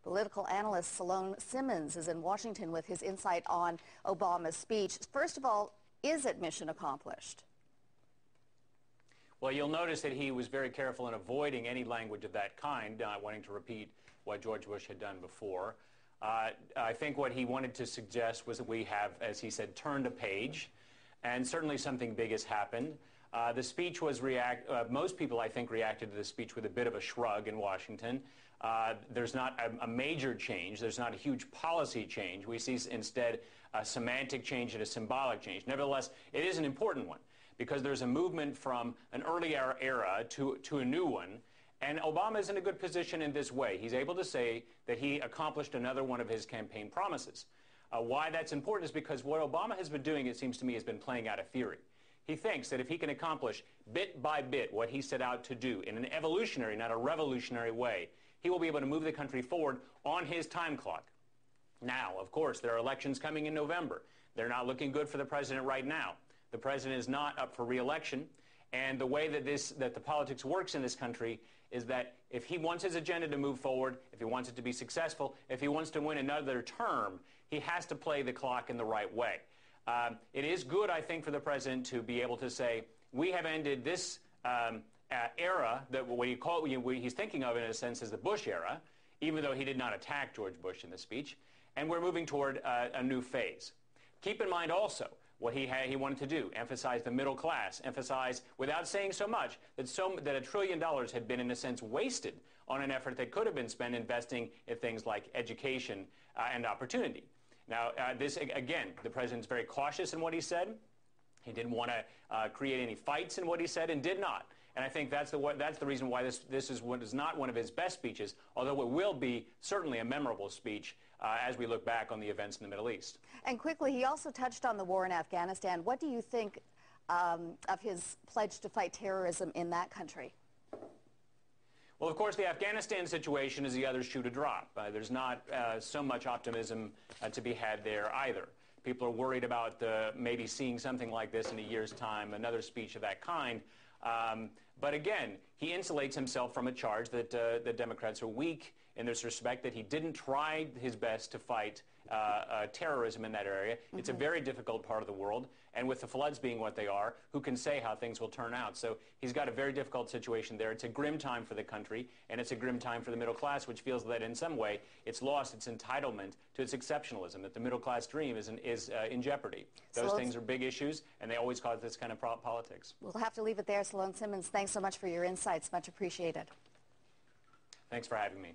Political analyst Solon Simmons is in Washington with his insight on Obama's speech. First of all, is it mission accomplished? Well, you'll notice that he was very careful in avoiding any language of that kind, not wanting to repeat what George Bush had done before. I think what he wanted to suggest was that we have, as he said, turned a page, and certainly something big has happened. The speech was most people, I think, reacted to the speech with a bit of a shrug in Washington. There's not a major change. There's not a huge policy change. We see instead a semantic change and a symbolic change. Nevertheless, it is an important one because there's a movement from an earlier era to a new one. And Obama is in a good position in this way. He's able to say that he accomplished another one of his campaign promises. Why that's important is because what Obama has been doing, it seems to me, has been playing out a theory. He thinks that if he can accomplish bit by bit what he set out to do in an evolutionary, not a revolutionary way, he will be able to move the country forward on his time clock. Now, of course, there are elections coming in November. They're not looking good for the president right now. The president is not up for re-election. And the way that the politics works in this country is that if he wants his agenda to move forward, if he wants it to be successful, if he wants to win another term, he has to play the clock in the right way. It is good, I think, for the president to be able to say, we have ended this era that what he's thinking of in a sense as the Bush era, even though he did not attack George Bush in the speech, and we're moving toward a new phase. Keep in mind also what he wanted to do, emphasize the middle class, emphasize, without saying so much, that $1 trillion had been, in a sense, wasted on an effort that could have been spent investing in things like education and opportunity. Now, again, the president's very cautious in what he said. He didn't want to create any fights in what he said and did not. And I think that's the reason why this is not one of his best speeches, although it will be certainly a memorable speech as we look back on the events in the Middle East. And quickly, he also touched on the war in Afghanistan. What do you think of his pledge to fight terrorism in that country? Well, of course, the Afghanistan situation is the other shoe to drop. There's not so much optimism to be had there either. People are worried about maybe seeing something like this in a year's time, another speech of that kind. But again, he insulates himself from a charge that the Democrats are weak in this respect, that he didn't try his best to fight terrorism in that area. Mm-hmm. It's a very difficult part of the world, and with the floods being what they are, who can say how things will turn out? So he's got a very difficult situation there. It's a grim time for the country, and it's a grim time for the middle class, which feels that in some way it's lost its entitlement to its exceptionalism, that the middle class dream is in jeopardy. Those things are big issues, and they always cause this kind of politics. We'll have to leave it there. Solon Simmons, thanks so much for your insights. Much appreciated. Thanks for having me.